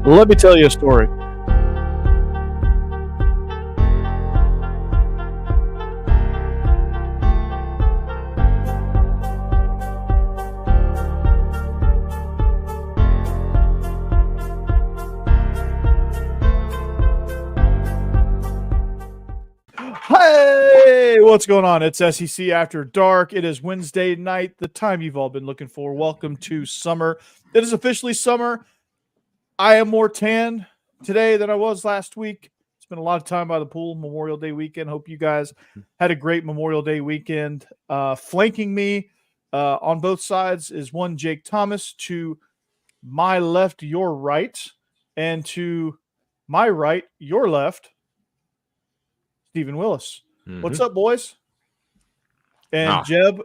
Let me tell you a story. Hey, what's going on? It's SEC After Dark. It is Wednesday night, the time you've all been looking for. Welcome to summer. It is officially summer. I am more tan today than I was last week. Spent a lot of time by the pool Memorial Day weekend. Hope you guys had a great Memorial Day weekend. Flanking me on both sides is one Jake Thomas, to my left, your right, and to my right, your left, Stephen Willis. Mm-hmm. What's up, boys? And Jeb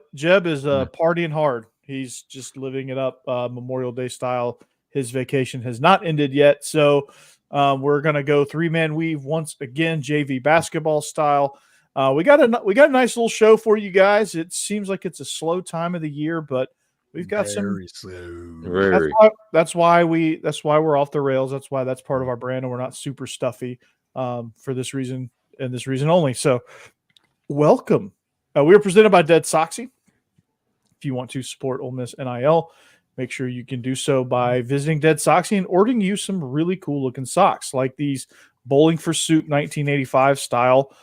is partying hard. He's just living it up Memorial Day style. His vacation has not ended yet, so we're going to go three-man weave once again, JV basketball style. We got a nice little show for you guys. It seems like it's a slow time of the year, but we've got very slow. That's why we're off the rails. That's why that's part of our brand, and we're not super stuffy for this reason and this reason only. So, welcome. We are presented by DeadSoxy. If you want to support Ole Miss NIL, make sure you can do so by visiting DeadSoxy and ordering you some really cool looking socks, like these Bowling for Soup 1985 style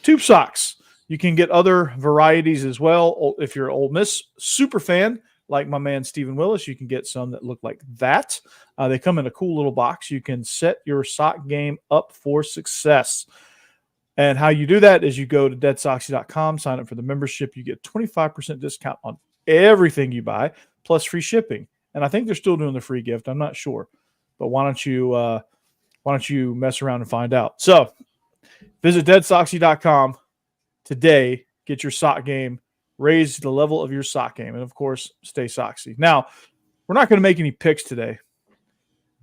tube socks. You can get other varieties as well. If you're an Ole Miss super fan, like my man Stephen Willis, you can get some that look like that. They come in a cool little box. You can set your sock game up for success. And how you do that is you go to DeadSoxy.com, sign up for the membership. You get 25% discount on everything you buy, plus free shipping. And I think they're still doing the free gift. I'm not sure, but why don't you mess around and find out? So visit DeadSoxy.com today. Get your sock game, raise the level of your sock game, and of course, stay soxy. Now, we're not going to make any picks today,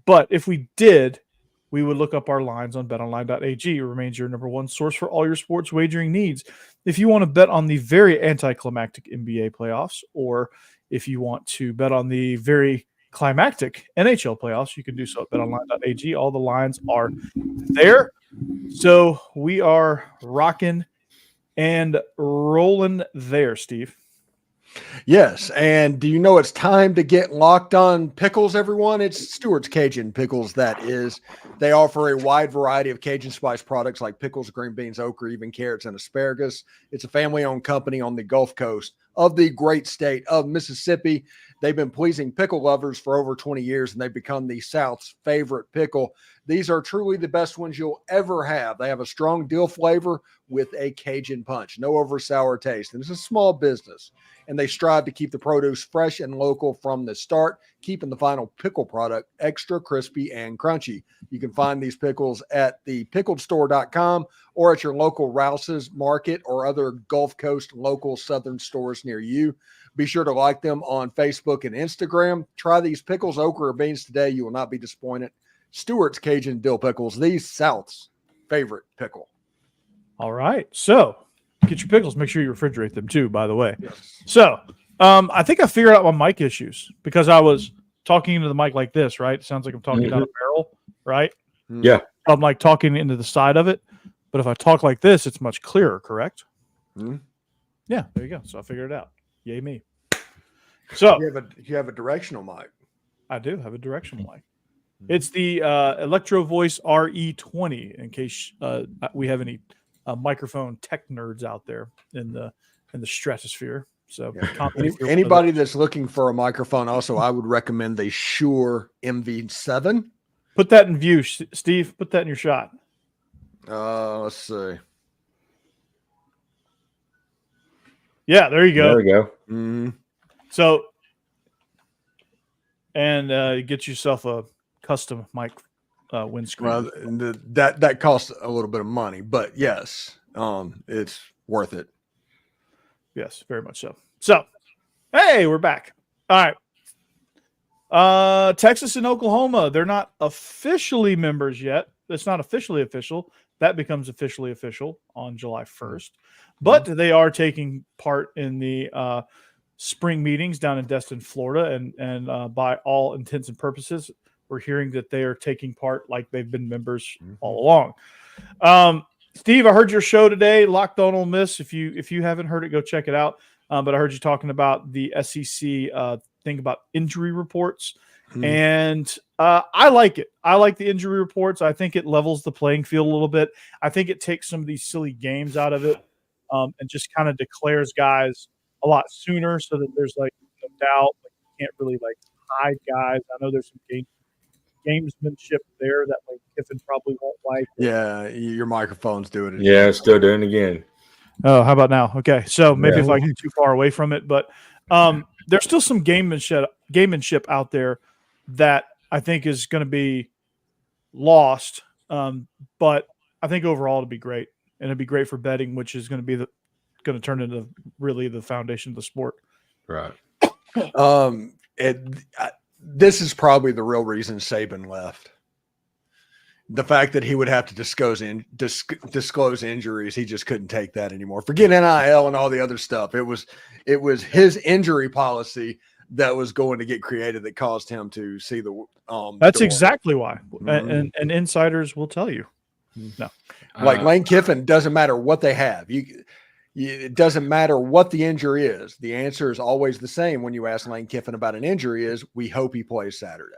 but if we did, we would look up our lines on betonline.ag. It remains your number one source for all your sports wagering needs. If you want to bet on the very anticlimactic NBA playoffs, or if you want to bet on the very climactic NHL playoffs, you can do so at betonline.ag. All the lines are there. So we are rocking and rolling there, Steve. Yes, and do you know it's time to get locked on pickles, everyone? It's Stewart's Cajun Pickles, that is. They offer a wide variety of Cajun spice products like pickles, green beans, okra, even carrots, and asparagus. It's a family-owned company on the Gulf Coast of the great state of Mississippi. They've been pleasing pickle lovers for over 20 years, and they've become the South's favorite pickle. These are truly the best ones you'll ever have. They have a strong dill flavor with a Cajun punch, no over sour taste. And it's a small business, and they strive to keep the produce fresh and local from the start, keeping the final pickle product extra crispy and crunchy. You can find these pickles at thepickledstore.com or at your local Rouse's Market or other Gulf Coast local southern stores near you. Be sure to like them on Facebook and Instagram. Try these pickles, okra, or beans today. You will not be disappointed. Stewart's Cajun Dill Pickles, the South's favorite pickle. All right. So get your pickles. Make sure you refrigerate them too, by the way. Yes. So I think I figured out my mic issues because I was talking into the mic like this, right? It sounds like I'm talking down a barrel, right? Yeah. I'm like talking into the side of it. But if I talk like this, it's much clearer, correct? Mm-hmm. Yeah, there you go. So I figured it out. Yay me. So you have a directional mic. I do have a directional mic. It's the Electro Voice RE20, in case we have any microphone tech nerds out there in the stratosphere. So anybody that's looking for a microphone, also, I would recommend the Shure MV7. Put that in view, Steve. Put that in your shot. Let's see. Yeah, there you go. There we go. Mm-hmm. So, and you get yourself a custom mic windscreen. Well, that costs a little bit of money, but yes, it's worth it. Yes, very much so. So, hey, we're back. All right. Texas and Oklahoma, they're not officially members yet. It's not officially official. That becomes officially official on July 1st. But they are taking part in the spring meetings down in Destin, Florida. And by all intents and purposes, we're hearing that they are taking part like they've been members all along. Steve, I heard your show today, Locked On Ole Miss. If you haven't heard it, go check it out. But I heard you talking about the SEC thing about injury reports. And I like it. I like the injury reports. I think it levels the playing field a little bit. I think it takes some of these silly games out of it and just kind of declares guys a lot sooner so that there's like no doubt. Like, you can't really like hide guys. I know there's some gamesmanship there that like Kiffin probably won't like. Yeah, your microphone's doing it. Yeah, it's still doing it again. Oh, how about now? Okay, so maybe if I get too far away from it, but there's still some gamemanship out there that I think is going to be lost. But I think overall it'll be great, and it'd be great for betting, which is going to be going to turn into really the foundation of the sport. Right. This is probably the real reason Saban left. The fact that he would have to disclose injuries, he just couldn't take that anymore. Forget NIL and all the other stuff. It was his injury policy that was going to get created that caused him to see the. That's door. exactly why, and insiders will tell you. No, like Lane Kiffin, doesn't matter what they have. It doesn't matter what the injury is. The answer is always the same when you ask Lane Kiffin about an injury: is we hope he plays Saturday.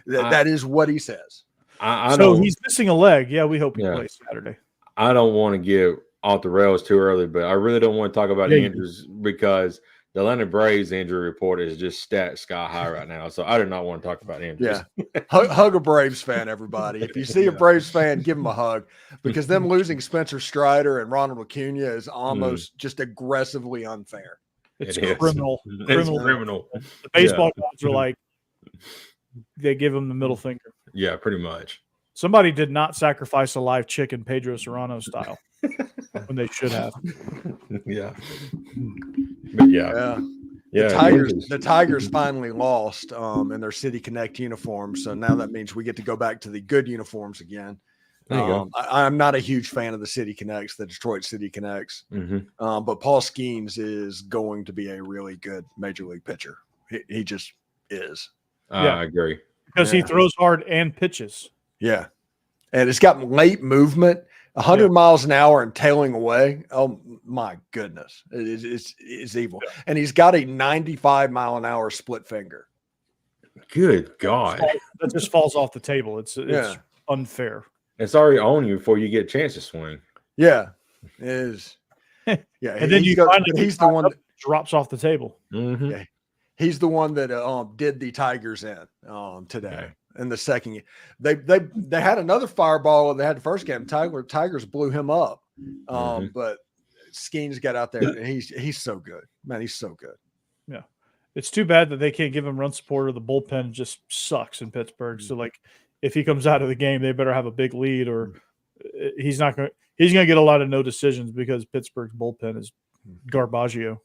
That is what he says. So he's missing a leg. Yeah, we hope he plays Saturday. I don't want to get off the rails too early, but I really don't want to talk about injuries because the Atlanta Braves injury report is just sky high right now. So I do not want to talk about injuries. Yeah. Hug a Braves fan, everybody. If you see a Braves fan, give them a hug because them losing Spencer Strider and Ronald Acuna is almost just aggressively unfair. It's criminal. It's criminal. The baseball gods are like, they give him the middle finger. Yeah, pretty much. Somebody did not sacrifice a live chicken Pedro Serrano style when they should have. Yeah. But yeah. The Tigers finally lost in their City Connect uniforms. So now that means we get to go back to the good uniforms again. There you go. I'm not a huge fan of the City Connects, the Detroit City Connects. But Paul Skeens is going to be a really good major league pitcher. He just is. I agree. Because he throws hard and pitches. Yeah. And it's got late movement, 100 miles an hour and tailing away. Oh, my goodness. It's evil. Yeah. And he's got a 95-mile-an-hour split finger. Good God. That just falls off the table. It's unfair. It's already on you before you get a chance to swing. Yeah. It is. Yeah. And then he's the one that drops off the table. Yeah. He's the one that did the Tigers in today. In the second, they had another fireball when they had the first game. Tigers blew him up, but Skeens got out there and he's so good, man. He's so good. Yeah, it's too bad that they can't give him run support or the bullpen just sucks in Pittsburgh. So like, if he comes out of the game, they better have a big lead, or he's gonna get a lot of no decisions because Pittsburgh's bullpen is garbaggio.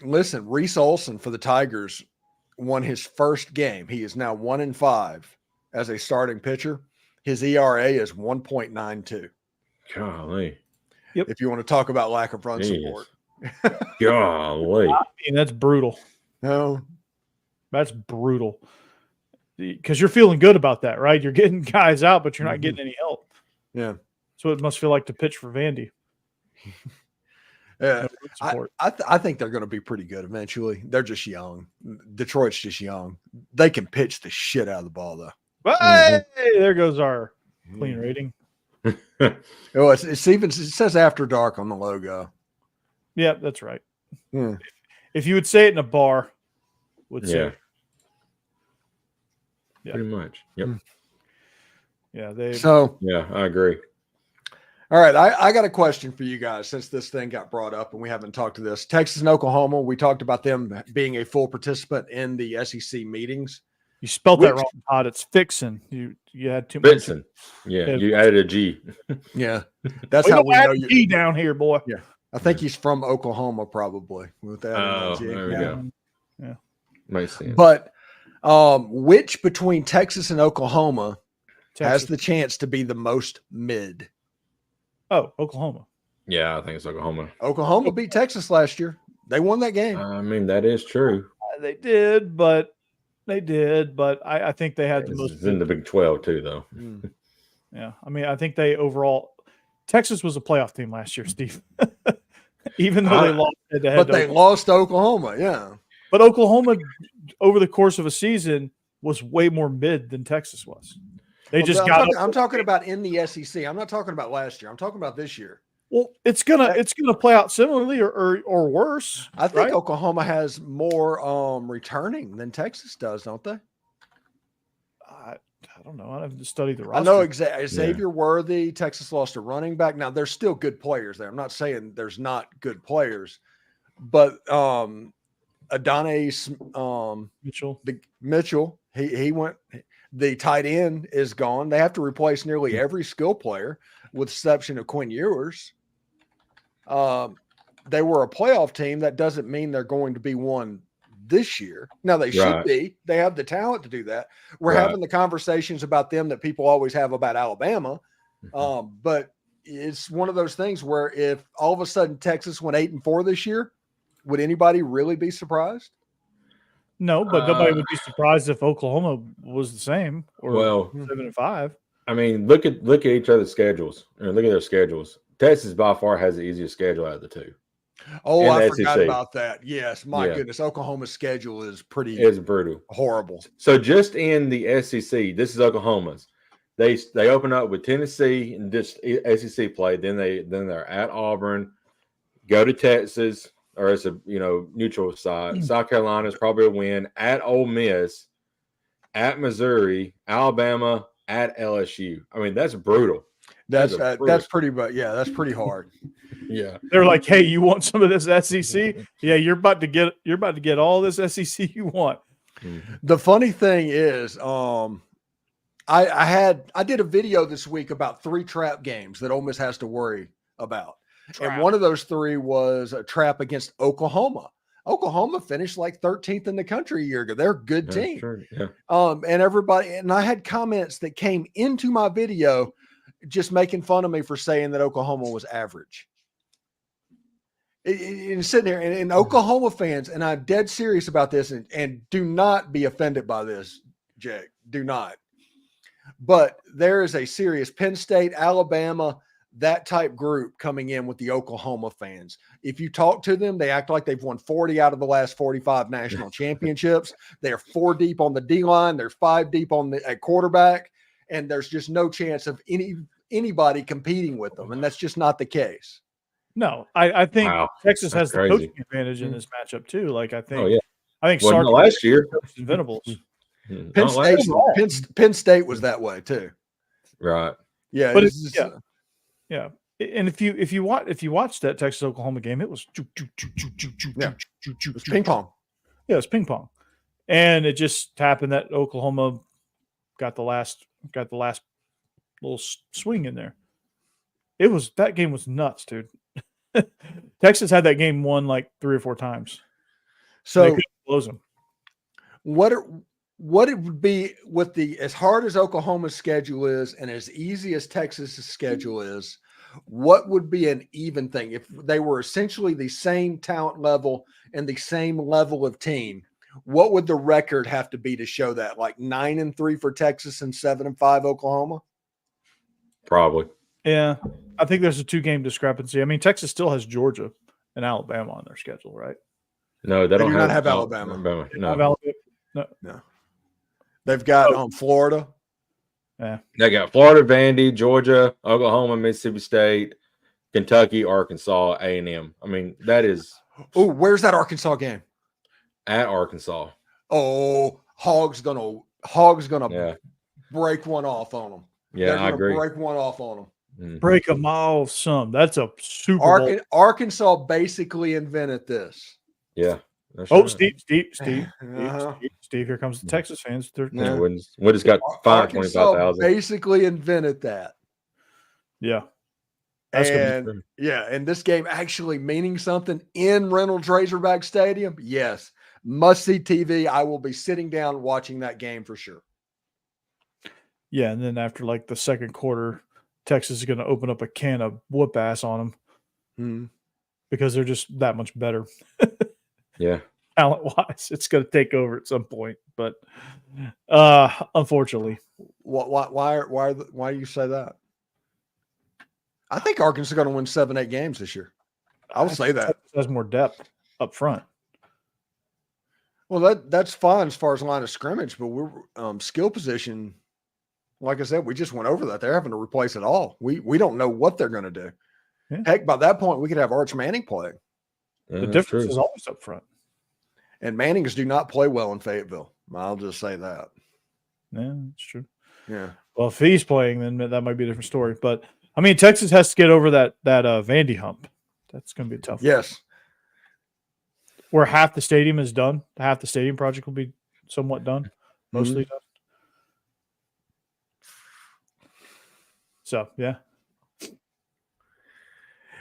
Listen, Reese Olson for the Tigers won his first game. He is now 1-5 as a starting pitcher. His ERA is 1.92. Golly. Yep. If you want to talk about lack of run support. Golly. I mean, that's brutal. No. That's brutal. Because you're feeling good about that, right? You're getting guys out, but you're not getting any help. Yeah. So it must feel like to pitch for Vandy. Yeah, I think they're going to be pretty good eventually. They're just young. Detroit's just young. They can pitch the shit out of the ball, though. Hey, there goes our clean rating. It says After Dark on the logo. Yeah, that's right. If you would say it in a bar, would say it. Yeah. Pretty much. Yep. Yeah, I agree. All right, I got a question for you guys since this thing got brought up and we haven't talked to this. Texas and Oklahoma, we talked about them being a full participant in the SEC meetings. You spelled that wrong, Todd. It's Fixin. You had too much. Fixin. Yeah, you added a G. Yeah, that's how we know you. G down here, boy. Yeah, I think he's from Oklahoma, probably. With that, there we go. Yeah, makes sense. But which between Texas and Oklahoma has the chance to be the most mid? Oh, Oklahoma. Yeah, I think it's Oklahoma. Oklahoma beat Texas last year. They won that game. I mean, that is true. They did, but They did, but I think they had the most. It's in the Big 12 too, though. Yeah, I mean, I think they overall. Texas was a playoff team last year, Steve. Even though they lost head-to-head, but they lost to Oklahoma. Yeah, but Oklahoma over the course of a season was way more mid than Texas was. They just I'm talking about in the SEC. I'm not talking about last year. I'm talking about this year. Well, it's gonna play out similarly or worse. I think Oklahoma has more returning than Texas does, don't they? I don't know. I haven't studied the roster. I know Xavier Worthy. Texas lost a running back. Now there's still good players there. I'm not saying there's not good players, but Adonai Mitchell. He went. The tight end is gone. They have to replace nearly every skill player, with the exception of Quinn Ewers. They were a playoff team. That doesn't mean they're going to be one this year. Now they should be. They have the talent to do that. We're having the conversations about them that people always have about Alabama. But it's one of those things where if all of a sudden Texas went 8-4 this year, would anybody really be surprised? No, but nobody would be surprised if Oklahoma was the same or 7-5. I mean, look at each other's schedules. Look at their schedules. Texas by far has the easiest schedule out of the two. Oh, I forgot about that. Yes, my goodness, Oklahoma's schedule is brutal, horrible. So just in the SEC, this is Oklahoma's. They open up with Tennessee and just SEC play. Then they're at Auburn, go to Texas, or it's a neutral side. South Carolina is probably a win. At Ole Miss, at Missouri, Alabama, at LSU. I mean, that's brutal. That's pretty, but that's pretty hard. Yeah, they're like, hey, you want some of this SEC? Yeah, you're about to get all this SEC you want. The funny thing is, I did a video this week about 3 trap games that Ole Miss has to worry about. And one of those 3 was a trap against Oklahoma. Oklahoma finished like 13th in the country a year ago. They're a good team. True. Yeah. And I had comments that came into my video just making fun of me for saying that Oklahoma was average. And sitting there, and Oklahoma fans, and I'm dead serious about this, and do not be offended by this, Jake. Do not. But there is a serious Penn State, Alabama, that type group coming in with the Oklahoma fans. If you talk to them, they act like they've won 40 out of the last 45 national championships. They're 4 deep on the D-line. They're 5 deep at quarterback. And there's just no chance of anybody competing with them. And that's just not the case. No, I think Texas has the coaching advantage in this matchup too. Like I think last year Venables. Penn State was that way too. Right. Yeah. But yeah. And if you watch that Texas Oklahoma game, it was ping pong. Yeah, it was ping pong. And it just happened that Oklahoma got the last little swing in there. That game was nuts, dude. Texas had that game won like 3 or 4 times. So they couldn't close them. What it would be with as hard as Oklahoma's schedule is and as easy as Texas's schedule is, what would be an even thing if they were essentially the same talent level and the same level of team? What would the record have to be to show that? Like 9-3 for Texas and 7-5 Oklahoma? Probably. Yeah. I think there's a 2-game discrepancy. I mean, Texas still has Georgia and Alabama on their schedule, right? No, they do not have Alabama. No. They've got Florida. Yeah. They got Florida, Vandy, Georgia, Oklahoma, Mississippi State, Kentucky, Arkansas, A&M. I mean, that is. Oh, where's that Arkansas game? At Arkansas. Oh, Hog's gonna break one off on them. Yeah, I agree. Break one off on them. Mm-hmm. Break them off some. That's a Super Bowl. Arkansas basically invented this. Yeah. Oh, Steve, here comes the Texas fans. Wooden's got fined 25,000. Basically invented that. Yeah. And this game actually meaning something in Reynolds Razorback Stadium. Yes. Must see TV. I will be sitting down watching that game for sure. Yeah, and then after like the second quarter, Texas is going to open up a can of whoop ass on them because they're just that much better. Yeah. talent-wise. It's going to take over at some point, but unfortunately. Why do you say that? I think Arkansas is going to win 7-8 games this year. I'll say that. Has more depth up front. Well, that's fine as far as line of scrimmage, but we're skill position. Like I said, we just went over that. They're having to replace it all. We don't know what they're going to do. Yeah. Heck, by that point, we could have Arch Manning play. The difference is always up front. And Mannings do not play well in Fayetteville. I'll just say that. Yeah, that's true. Yeah. Well, if he's playing, then that might be a different story. But I mean, Texas has to get over that Vandy hump. That's going to be a tough. Yes. Where half the stadium is done, half the stadium project will be somewhat done, mostly done. So yeah.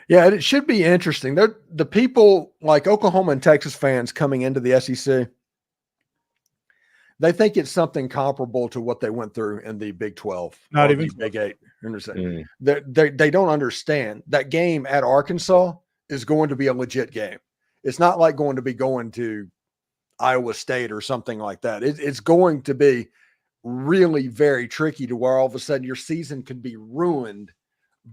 Yeah, it should be interesting. The people like Oklahoma and Texas fans coming into the SEC, they think it's something comparable to what they went through in the Big 12, not even the Big 8. They don't understand that game at Arkansas is going to be a legit game. It's not like going to Iowa State or something like that. It's going to be really very tricky to where all of a sudden your season can be ruined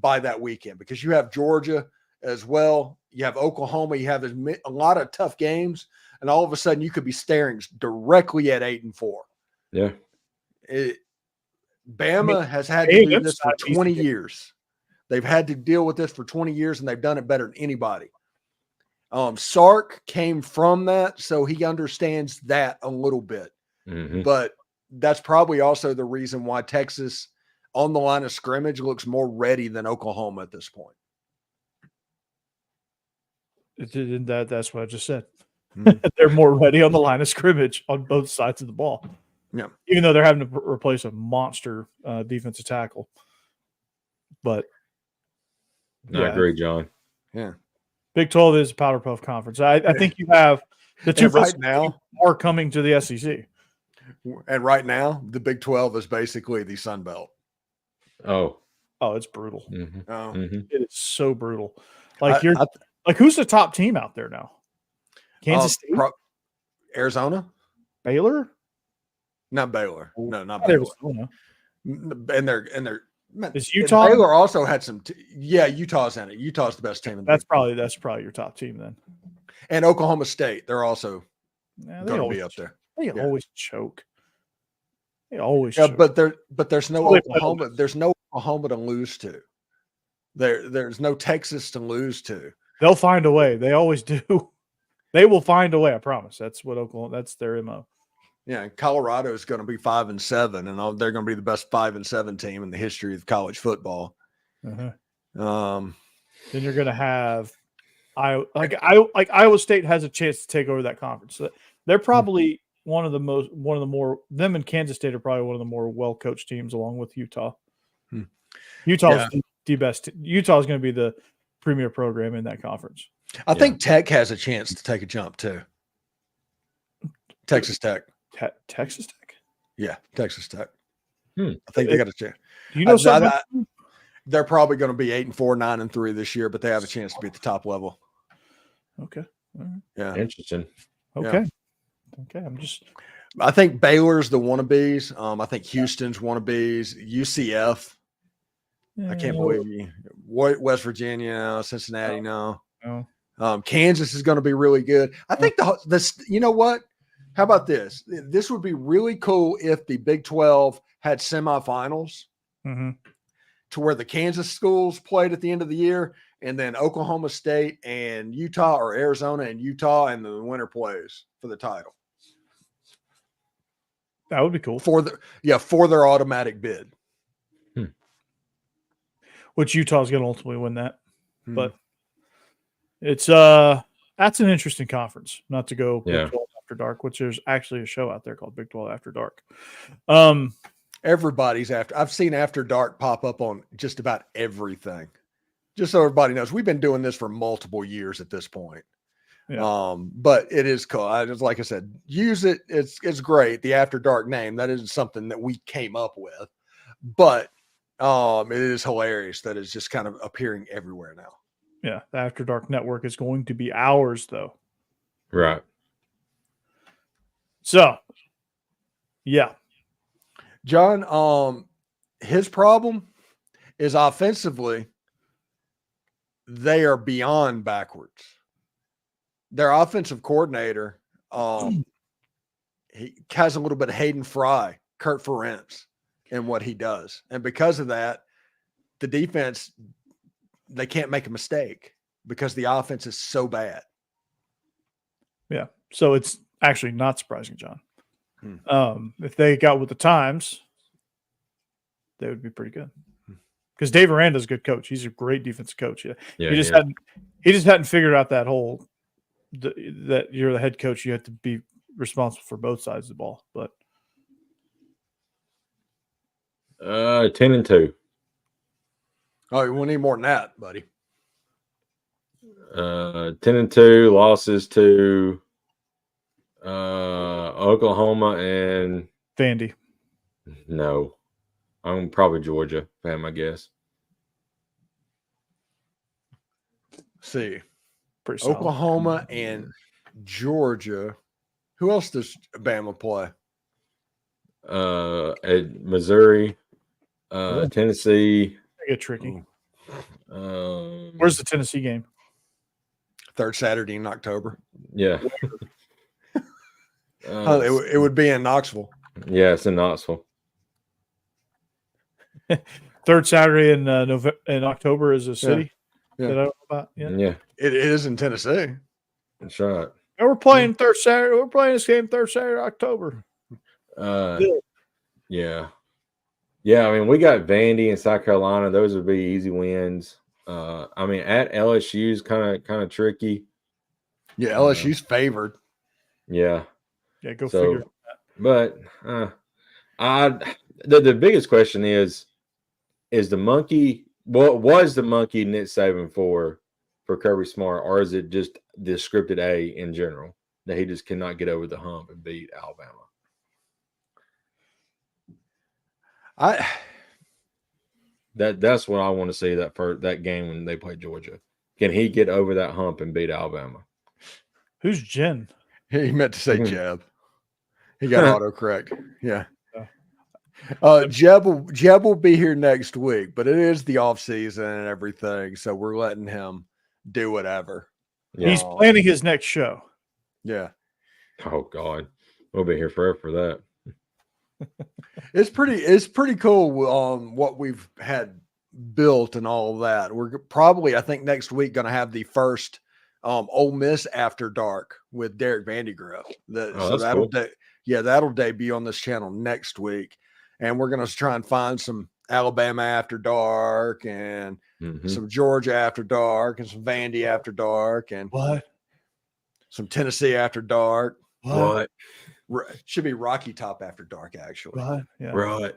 by that weekend, because you have Georgia as well. You have Oklahoma. You have a lot of tough games, and all of a sudden you could be staring directly at 8-4. Yeah. Bama has had to do this for 20 years. They've had to deal with this for 20 years, and they've done it better than anybody. Sark came from that, so he understands that a little bit. Mm-hmm. But that's probably also the reason why Texas on the line of scrimmage looks more ready than Oklahoma at this point. That's what I just said. They're more ready on the line of scrimmage on both sides of the ball. Yeah. Even though they're having to replace a monster defensive tackle. But I agree, John. Yeah. Big 12 is a powder puff conference. I think you have the two right now are coming to the SEC. And right now, the Big 12 is basically the Sun Belt. Oh, it's brutal. mm-hmm. Oh. Mm-hmm. It is so brutal. Like who's the top team out there now? Kansas State, Arizona, Baylor, not Baylor. No, not Baylor. Arizona. And they're is Utah? Baylor also had some. Utah's in it. Utah's the best team. That's probably your top team then. And Oklahoma State, they're also going to be up there. They always choke. They always choke. But there's no Oklahoma. There's no Oklahoma to lose to. There's no Texas to lose to. They'll find a way. They always do. They will find a way. I promise. That's what Oklahoma. That's their MO. Yeah, Colorado is going to be 5-7, and they're going to be the best 5-7 team in the history of college football. Uh-huh. Then you're going to have Iowa State has a chance to take over that conference. They're probably them and Kansas State are probably one of the more well-coached teams, along with Utah. Utah's the best. Utah is going to be the premier program in that conference. I think Tech has a chance to take a jump too. Texas Tech. Texas Tech? Yeah, Texas Tech. I think they got a chance. Do you know something? They're probably going to be 8-4, 9-3 this year, but they have a chance to be at the top level. Okay. Right. Yeah. Interesting. Okay. Yeah. Okay. I think Baylor's the wannabes. I think Houston's wannabes. UCF. I can't believe you. West Virginia, Cincinnati, no. Kansas is going to be really good. I think this. You know what? How about this? This would be really cool if the Big 12 had semifinals to where the Kansas schools played at the end of the year, and then Oklahoma State and Utah, or Arizona and Utah, and the winner plays for the title. That would be cool. For their automatic bid. Which Utah's going to ultimately win that. But it's that's an interesting conference. Not to go Big 12 After Dark, which there's actually a show out there called Big 12 After Dark. Everybody's I've seen After Dark pop up on just about everything. Just so everybody knows, we've been doing this for multiple years at this point. Yeah. But it is cool. Like I said, use it. It's great. The After Dark name, that isn't something that we came up with, but it is hilarious that it's just kind of appearing everywhere now. Yeah. The After Dark Network is going to be ours, though. Right. So, yeah. John, his problem is offensively, they are beyond backwards. Their offensive coordinator, he has a little bit of Hayden Fry, Kurt Ferentz in what he does. And because of that, the defense, they can't make a mistake because the offense is so bad. Yeah. So it's actually not surprising, John. If they got with the times, they would be pretty good. Because Dave Aranda's a good coach. He's a great defensive coach. Yeah. He just hadn't figured out that whole that you're the head coach. You have to be responsible for both sides of the ball. But 10-2. Oh, we need more than that, buddy. 10-2 losses to Oklahoma and Vandy. No, I'm probably Georgia, if I had my guess. See, pretty solid. Oklahoma and Georgia. Who else does Bama play? At Missouri, Tennessee. They get tricky. Where's Where's the Tennessee game? Third Saturday in October. Yeah. It would be in Knoxville. Yeah, it's in Knoxville. Third Saturday in October is a city Yeah. that I don't know about. Yeah. It is in Tennessee. That's right. And we're playing third Saturday. We're playing this game third Saturday, October. Yeah. I mean, we got Vandy and South Carolina. Those would be easy wins. I mean, at LSU is kind of tricky. Yeah, LSU's favored. Yeah. Yeah, go figure. But the biggest question is the monkey? What was the monkey Nick Saban for Kirby Smart, or is it just the scripted A in general that he just cannot get over the hump and beat Alabama? That's what I want to see that game when they play Georgia. Can he get over that hump and beat Alabama? Who's Jen? He meant to say Jeb. He got autocorrect. Yeah. Jeb will be here next week, but it is the off season and everything, so we're letting him do whatever. Yeah. He's planning his next show. Yeah. Oh God, we'll be here forever for that. It's pretty cool what we've had built and all of that. We're probably, I think, next week going to have the first Ole Miss After Dark with Derek Vandergriff. That'll debut on this channel next week, and we're going to try and find some Alabama After Dark and some Georgia After Dark and some Vandy After Dark and some Tennessee After Dark. What? Should be Rocky Top After Dark, actually. Yeah. Right.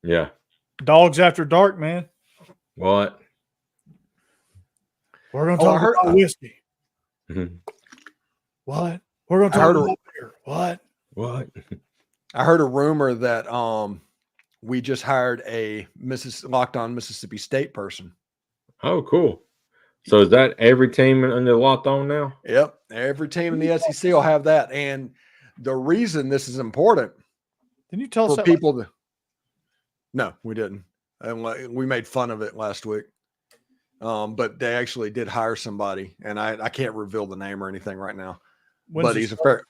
Yeah. Dogs After Dark, man. What? We're going to talk about whiskey. What? We're going to talk about beer. What? I heard a rumor that we just hired a Locked On Mississippi State person. Oh, cool. So is that every team under Locked On now? Yep. Every team in the SEC will have that. And the reason this is important. Didn't you tell us for people No, we didn't. And we made fun of it last week. But they actually did hire somebody, and I can't reveal the name or anything right now. But he's a fair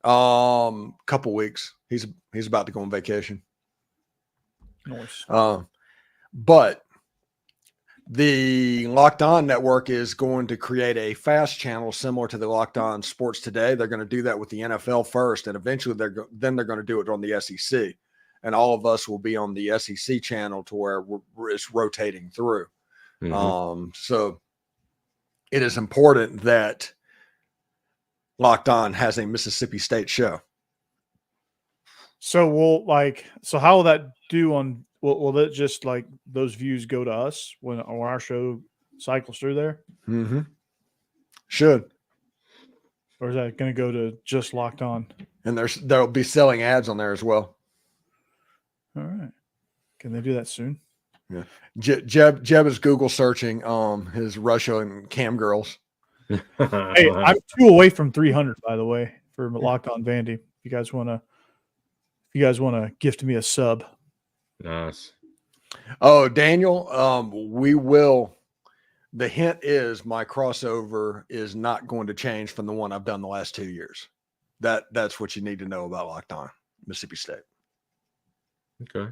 couple weeks. He's about to go on vacation. Nice. But the Locked On Network is going to create a fast channel similar to the Locked On Sports Today. They're going to do that with the NFL first, and eventually they're going to do it on the SEC. And all of us will be on the SEC channel to where it's rotating through. So it is important that Locked On has a Mississippi State show. So how will that do on? Will it just like those views go to us when our show cycles through there? Should. Or is that going to go to just Locked On? And they'll be selling ads on there as well. All right. Can they do that soon? Yeah. Jeb is Google searching his Russia and cam girls. Hey, I'm 2 away from 300, by the way. for Locked On Vandy. If you guys want to gift me a sub. Nice. Oh, Daniel, we will. The hint is my crossover is not going to change from the one I've done the last 2 years. That's what you need to know about Locked On Mississippi State. Okay.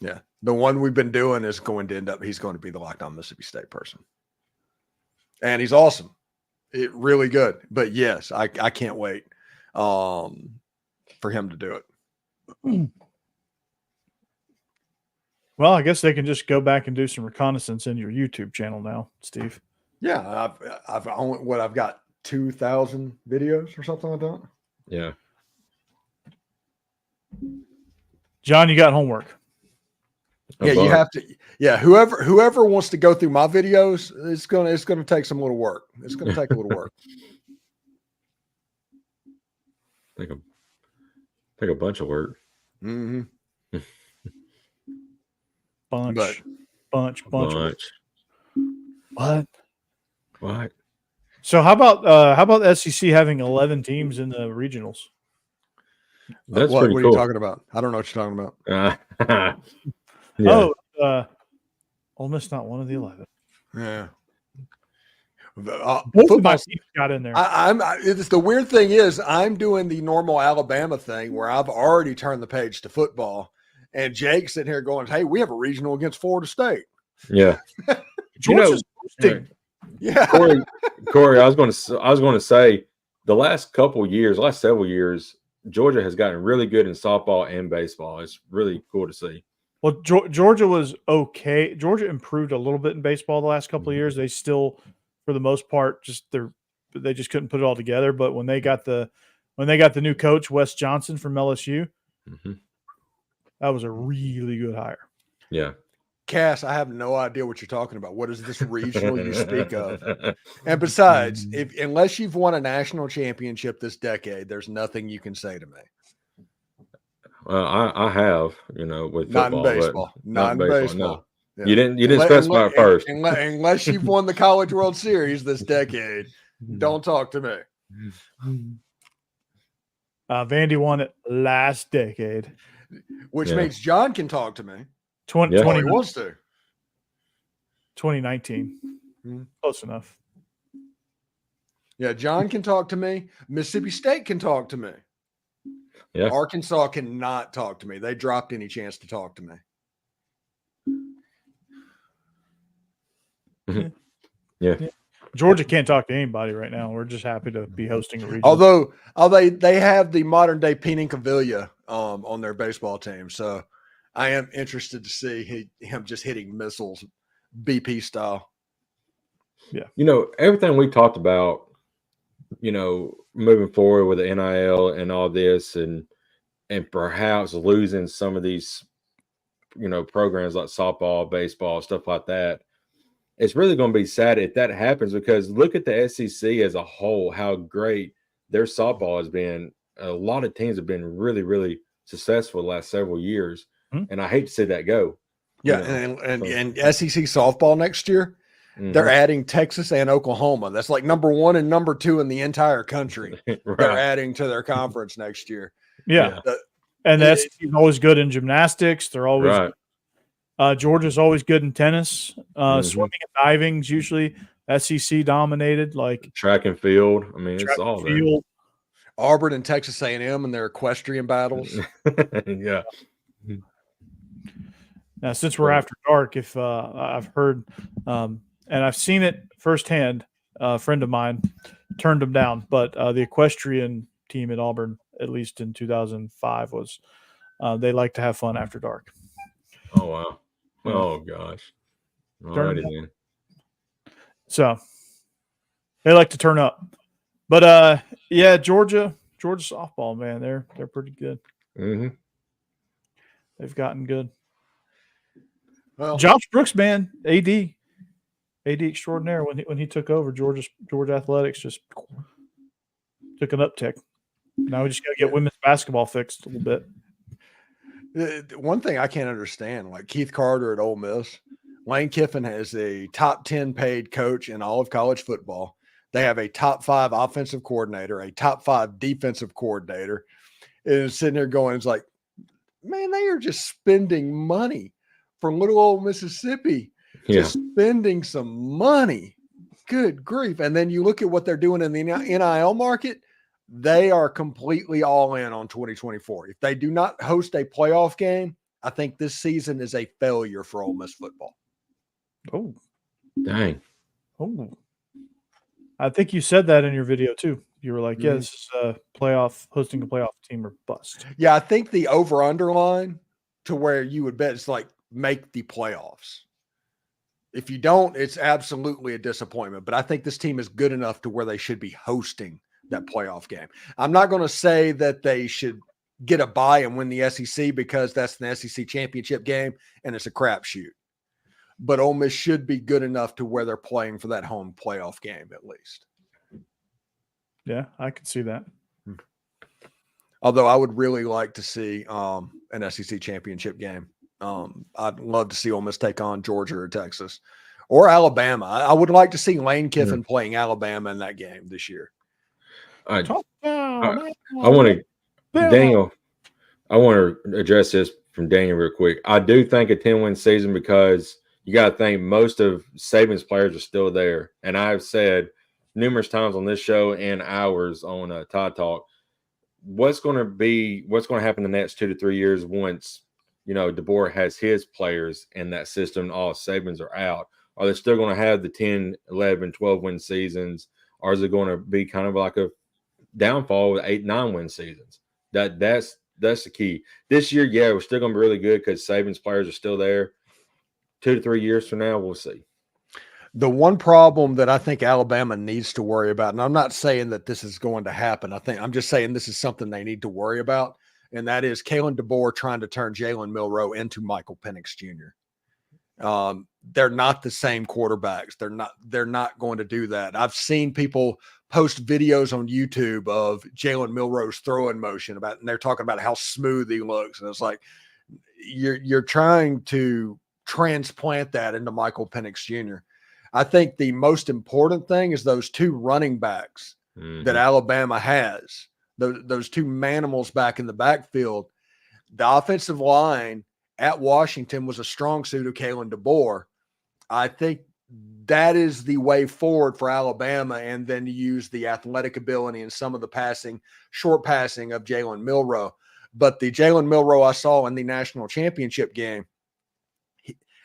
Yeah. The one we've been doing is going to end up, he's going to be the Locked On Mississippi State person. And he's awesome. Really good. But yes, I can't wait for him to do it. Well, I guess they can just go back and do some reconnaissance in your YouTube channel now, Steve. Yeah, I've got 2,000 videos or something like that. Yeah. John, you got homework. Yeah, you have to. Yeah, whoever wants to go through my videos, it's gonna take some little work. It's gonna take a little work. Take a bunch of work. Mm-hmm. Bunch of work. What? So how about the SEC having 11 teams in the regionals? That's what pretty are cool. you talking about? I don't know what you're talking about. Yeah. Ole Miss not one of the 11. Yeah. Both of my teams got in there. It's the weird thing is I'm doing the normal Alabama thing where I've already turned the page to football, and Jake's sitting here going, "Hey, we have a regional against Florida State." Yeah. Georgia's hosting. Yeah. Corey, I was going to say the last several years, Georgia has gotten really good in softball and baseball. It's really cool to see. Well, Georgia was okay. Georgia improved a little bit in baseball the last couple of years. They still, for the most part, they just couldn't put it all together. But when they got the new coach, Wes Johnson from LSU, that was a really good hire. Yeah. Cass, I have no idea what you're talking about. What is this regional you speak of? And besides, unless you've won a national championship this decade, there's nothing you can say to me. I have, with football, not in baseball. Not in baseball. No. Yeah. You didn't specify it first. Unless you've won the College World Series this decade, don't talk to me. Vandy won it last decade, which means John can talk to me. 20 he wants to. 2019, close enough. Yeah, John can talk to me. Mississippi State can talk to me. Yeah. Arkansas cannot talk to me. They dropped any chance to talk to me. Yeah. Georgia can't talk to anybody right now. We're just happy to be hosting a region. Although they have the modern day Pinincavilla on their baseball team, so I am interested to see him just hitting missiles, BP style. Yeah. Everything we talked about, moving forward with the NIL and all this, and perhaps losing some of these, programs like softball, baseball, stuff like that. It's really going to be sad if that happens, because look at the SEC as a whole, how great their softball has been. A lot of teams have been really, really successful the last several years, and I hate to see that go. Yeah, and SEC softball next year, they're adding Texas and Oklahoma. That's like number 1 and number 2 in the entire country. Right. They're adding to their conference next year. Yeah, and the SEC is always good in gymnastics. They're always right. Georgia's always good in tennis. Swimming and diving is usually SEC dominated. Like track and field. I mean, it's all there. Auburn and Texas A&M and their equestrian battles. Yeah. Now, since we're after dark, if I've heard and I've seen it firsthand, a friend of mine turned them down, but the equestrian team at Auburn, at least in 2005, was they like to have fun after dark. Oh, wow. Oh, gosh. Alrighty then. So they like to turn up. But, yeah, Georgia softball, man, they're pretty good. Mm-hmm. They've gotten good. Well, Josh Brooks, man, AD extraordinaire when he took over, Georgia athletics just took an uptick. Now we just got to get women's basketball fixed a little bit. One thing I can't understand, like Keith Carter at Ole Miss, Lane Kiffin is a top 10 paid coach in all of college football. They have a top 5 offensive coordinator, a top 5 defensive coordinator. And it's sitting there going, it's like, man, they are just spending money from little old Mississippi. Just spending some money. Good grief. And then you look at what they're doing in the NIL market. They are completely all in on 2024. If they do not host a playoff game, I think this season is a failure for Ole Miss football. Oh, dang. Oh, I think you said that in your video too. You were like, yeah, this is hosting a playoff team or bust. Yeah, I think the over-under line to where you would bet it's like make the playoffs. If you don't, it's absolutely a disappointment. But I think this team is good enough to where they should be hosting that playoff game. I'm not going to say that they should get a bye and win the SEC because that's the SEC championship game and it's a crapshoot. But Ole Miss should be good enough to where they're playing for that home playoff game at least. Yeah, I could see that. Although I would really like to see an SEC championship game. I'd love to see Ole Miss take on Georgia or Texas or Alabama. I would like to see Lane Kiffin playing Alabama in that game this year. I want to, Daniel, I want to address this from Daniel real quick. I do think a 10-win season because you got to think most of Saban's players are still there. And I've said numerous times on this show and ours on Todd Talk, what's going to happen in the next 2 to 3 years once, DeBoer has his players in that system, all Saban's are out. Are they still going to have the 10, 11, 12-win seasons? Or is it going to be kind of like a downfall with 8, 9-win seasons? That's the key. This year, yeah, we're still going to be really good because Saban's players are still there. 2 to 3 years from now, we'll see. The one problem that I think Alabama needs to worry about, and I'm not saying that this is going to happen. I'm just saying this is something they need to worry about, and that is Kalen DeBoer trying to turn Jalen Milroe into Michael Penix Jr. They're not the same quarterbacks. They're not going to do that. I've seen people post videos on YouTube of Jalen Milroe's throwing motion and they're talking about how smooth he looks. And it's like, you're trying to transplant that into Michael Penix Jr. I think the most important thing is those 2 running backs that Alabama has, those 2 manimals back in the backfield. The offensive line at Washington was a strong suit of Kalen DeBoer. I think that is the way forward for Alabama, and then use the athletic ability and some of the short passing of Jalen Milroe. But the Jalen Milroe I saw in the national championship game,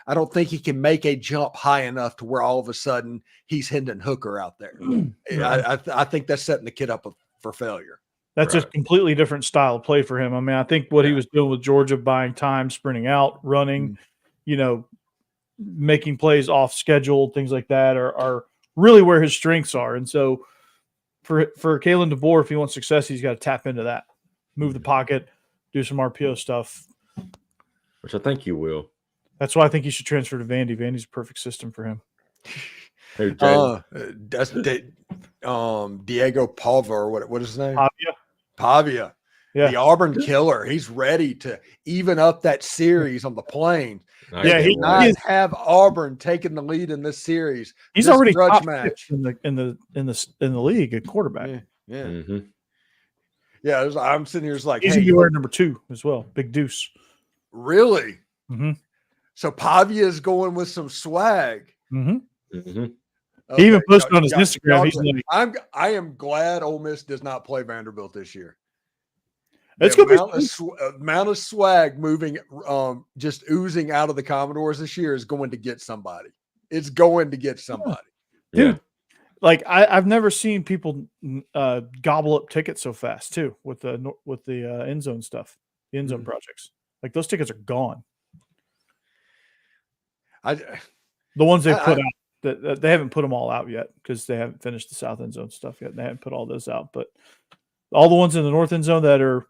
I don't think he can make a jump high enough to where all of a sudden he's Hendon Hooker out there. I think that's setting the kid up for failure. That's a completely different style of play for him. I mean, I think what he was doing with Georgia, buying time, sprinting out, running, making plays off schedule, things like that are really where his strengths are. And so for Kalen DeBoer, if he wants success, he's got to tap into that, move the pocket, do some RPO stuff. Which I think you will. That's why I think he should transfer to Vandy. Vandy's a perfect system for him. That's Diego Pava, or what is his name? Pavia. Yeah. The Auburn killer. He's ready to even up that series on the plane. Yeah, he not have Auburn taking the lead in this series. He's this already grudge top match in the league at quarterback. Yeah. Mm-hmm. Yeah, I'm sitting here like, he's gonna be wearing number 2 as well. Big Deuce. Really? Mm-hmm. So Pavia is going with some swag. Mm-hmm. Mm-hmm. Okay. He even posted on his Instagram. He's like, I am glad Ole Miss does not play Vanderbilt this year. It's going to be amount of swag moving, just oozing out of the Commodores this year is going to get somebody. It's going to get somebody. Dude, like I've never seen people gobble up tickets so fast too with the end zone stuff, the end zone projects. Like those tickets are gone. The ones they put out. That they haven't put them all out yet because they haven't finished the south end zone stuff yet. They haven't put all those out, but all the ones in the north end zone that are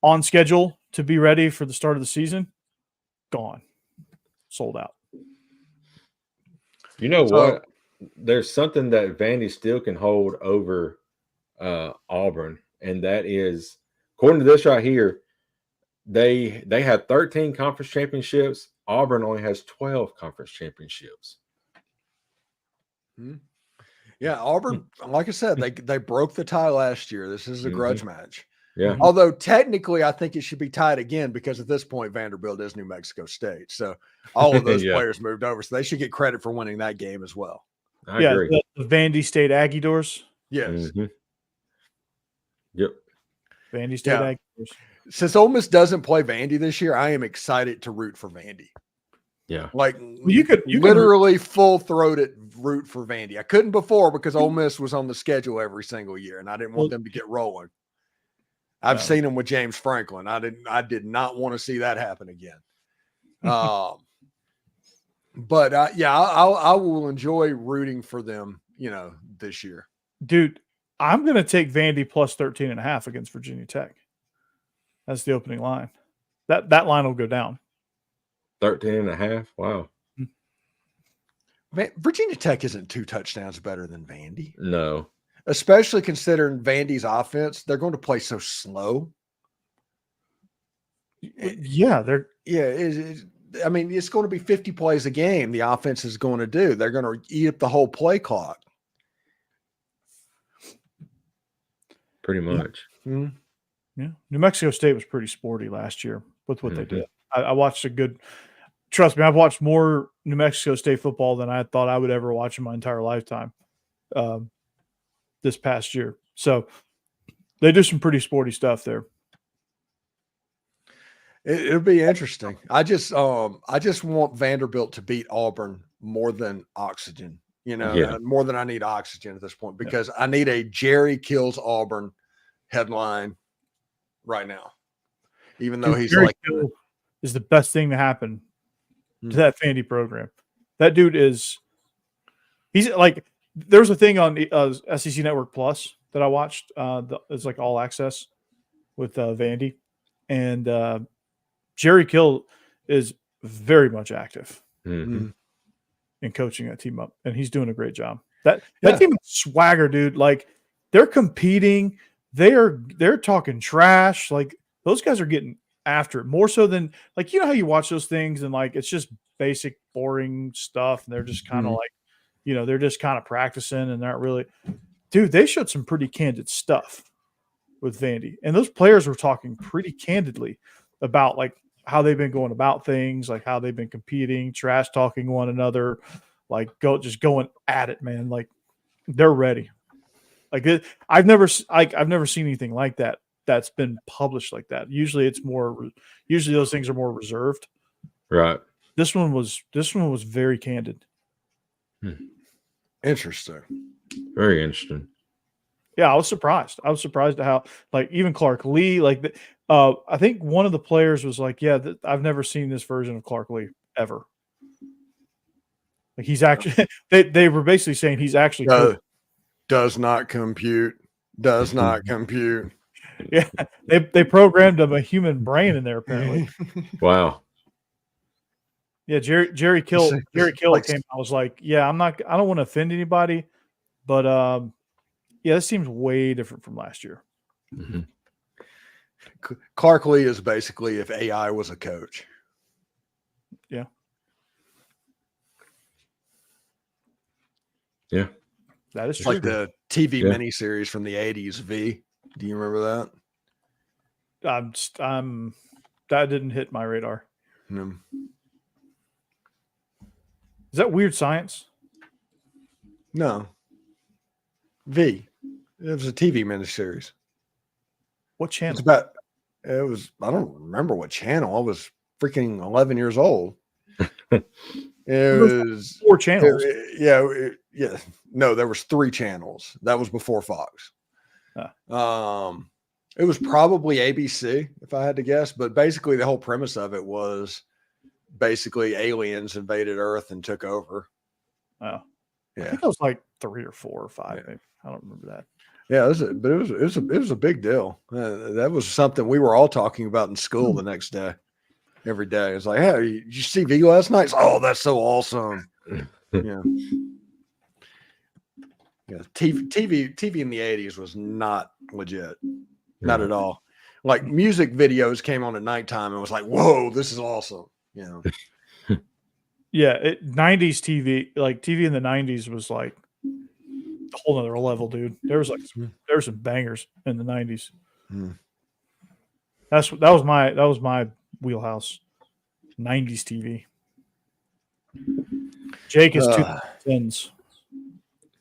on schedule to be ready for the start of the season, gone, sold out. You know what? There's something that Vandy still can hold over Auburn, and that is, according to this right here, they had 13 conference championships. Auburn only has 12 conference championships. Yeah, Auburn, like I said, they broke the tie last year. This is a grudge match. Yeah. Although technically, I think it should be tied again because at this point, Vanderbilt is New Mexico State. So all of those players moved over. So they should get credit for winning that game as well. I agree. The Vandy State Aggie doors. Yes. Mm-hmm. Yep. Vandy State Aggie doors. Since Ole Miss doesn't play Vandy this year, I am excited to root for Vandy. Yeah. Like you could literally full-throated root for Vandy. I couldn't before because Ole Miss was on the schedule every single year, and I didn't want them to get rolling. I've seen them with James Franklin. I did not want to see that happen again. But I will enjoy rooting for them, this year. Dude, I'm going to take Vandy plus 13.5 against Virginia Tech. That's the opening line. That line will go down. 13.5. Wow. Virginia Tech isn't 2 touchdowns better than Vandy. No. Especially considering Vandy's offense, they're going to play so slow. Yeah, it's going to be 50 plays a game. The offense is going to do. They're going to eat up the whole play clock. Pretty much. Mm-hmm. Yeah. New Mexico State was pretty sporty last year with what they did. I watched trust me, I've watched more New Mexico State football than I thought I would ever watch in my entire lifetime. This past year. So they do some pretty sporty stuff there. It'll be interesting. I just want Vanderbilt to beat Auburn more than oxygen, more than I need oxygen at this point, because I need a Jerry kills Auburn headline right now. Even though Jerry is the best thing to happen to that Vandy program. That dude he's like, there's a thing on SEC Network Plus that I watched. It's like all access with Vandy, and Jerry Kill is very much active in coaching that team up, and he's doing a great job. That team is swagger, dude. Like they're competing, they're talking trash. Like those guys are getting after it more so than like how you watch those things and like it's just basic boring stuff, and they're just kind of like. They're just kind of practicing and not really – dude, they showed some pretty candid stuff with Vandy. And those players were talking pretty candidly about, like, how they've been going about things, like how they've been competing, trash talking one another, like just going at it, man. Like, they're ready. Like, I've never seen anything like that that's been published like that. Usually those things are more reserved. Right. This one was very candid. Interesting. Very interesting. Yeah, I was surprised. I was surprised at how, like, even Clark Lee, like, I think one of the players was like, I've never seen this version of Clark Lee ever. Like, he's actually, they were basically saying he's actually does not compute. Does not compute. Yeah, they programmed him a human brain in there, apparently. Wow. Yeah, Jerry Kill came. I was like, I don't want to offend anybody, but this seems way different from last year. Mm-hmm. Clark Lee is basically if AI was a coach. Yeah. Yeah. That is true. Like the TV miniseries from the 80s, V. Do you remember that? That didn't hit my radar. No. Is that Weird Science? No. V. It was a TV miniseries. What channel? I don't remember what channel. I was freaking 11 years old. It was 4 channels. Yeah. No, there was 3 channels. That was before Fox. It was probably ABC, if I had to guess. But basically, the whole premise of it was basically aliens invaded Earth and took over. Oh, yeah. I think it was like 3 or 4 or 5. Maybe. I don't remember that. Yeah, it was a big deal. That was something we were all talking about in school the next day. Every day, it's like, hey, did you see V last night? Oh, that's so awesome. Yeah. Yeah, TV in the 80s was not legit. Not at all. Like music videos came on at nighttime and was like, whoa, this is awesome. Yeah. 90s TV, like TV in the 90s was like a whole other level, dude. There were some bangers in the 90s. That was my wheelhouse. 90s TV. Jake is 2010s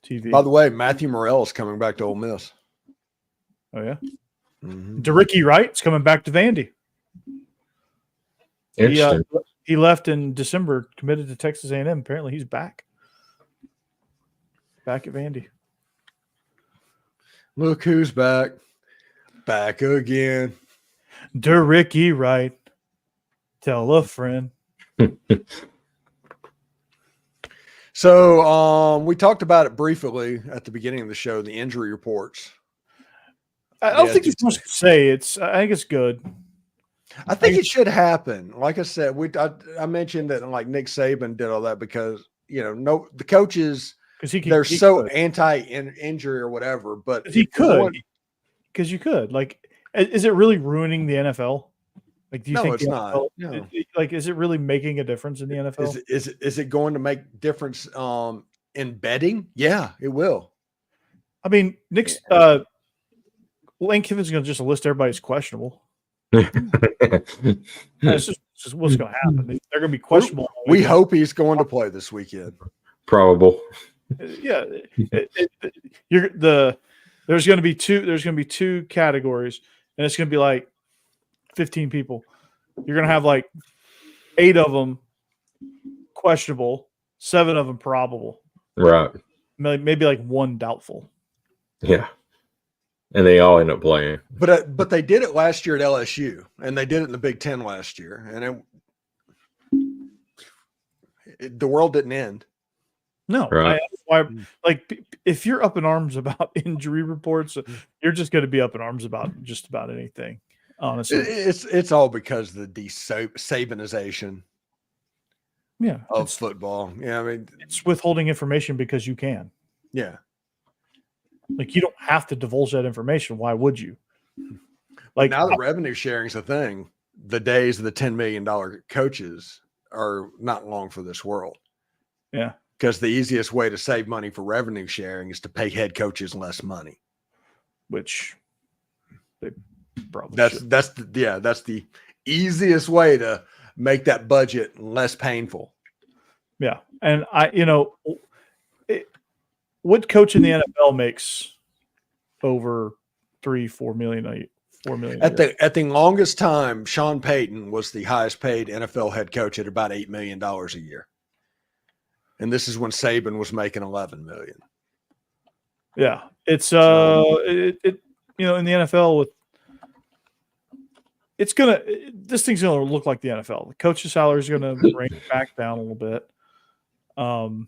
TV. By the way, Matthew Morrell is coming back to Ole Miss. Oh yeah. DeRicky Wright's coming back to Vandy. Interesting. He left in December, committed to Texas A&M. Apparently, he's back. Back at Vandy. Look who's back. Back again. DeRicky Wright. Tell a friend. So we talked about it briefly at the beginning of the show, the injury reports. I don't think there's much to say. I think it's good. I think it should happen. Like I said, I mentioned that like Nick Saban did all that because the coaches they're so anti-injury or whatever, but he could because you could. Like, is it really ruining the NFL? Like, do you think it's not? No. Like, is it really making a difference in the NFL? Is it going to make difference in betting? Yeah, it will. I mean, Lane Kiffin's going to just list everybody as questionable. That's just what's going to happen. They're going to be questionable. We hope he's going to play this weekend. Probable. Yeah, there's going to be two categories, and it's going to be like 15 people. You're going to have like 8 of them questionable, 7 of them probable. Right. Maybe like 1 doubtful. Yeah. And they all end up playing. But they did it last year at LSU, and they did it in the Big Ten last year, and the world didn't end. No, right. If you're up in arms about injury reports, you're just going to be up in arms about just about anything. Honestly, it's all because of the de-Sabanization of football. Yeah, I mean, it's withholding information because you can. Yeah. Like, you don't have to divulge that information. Why would you? Like, now that revenue sharing is a thing, the days of the $10 million coaches are not long for this world. Yeah. Because the easiest way to save money for revenue sharing is to pay head coaches less money. Which they probably that's the easiest way to make that budget less painful. Yeah. And what coach in the NFL makes over $3-4 million a year? $4 million at the longest time, Sean Payton was the highest paid NFL head coach at about $8 million a year. And this is when Saban was making $11 million. Yeah. It's in the NFL this thing's gonna look like the NFL. The coach's salary is gonna range back down a little bit to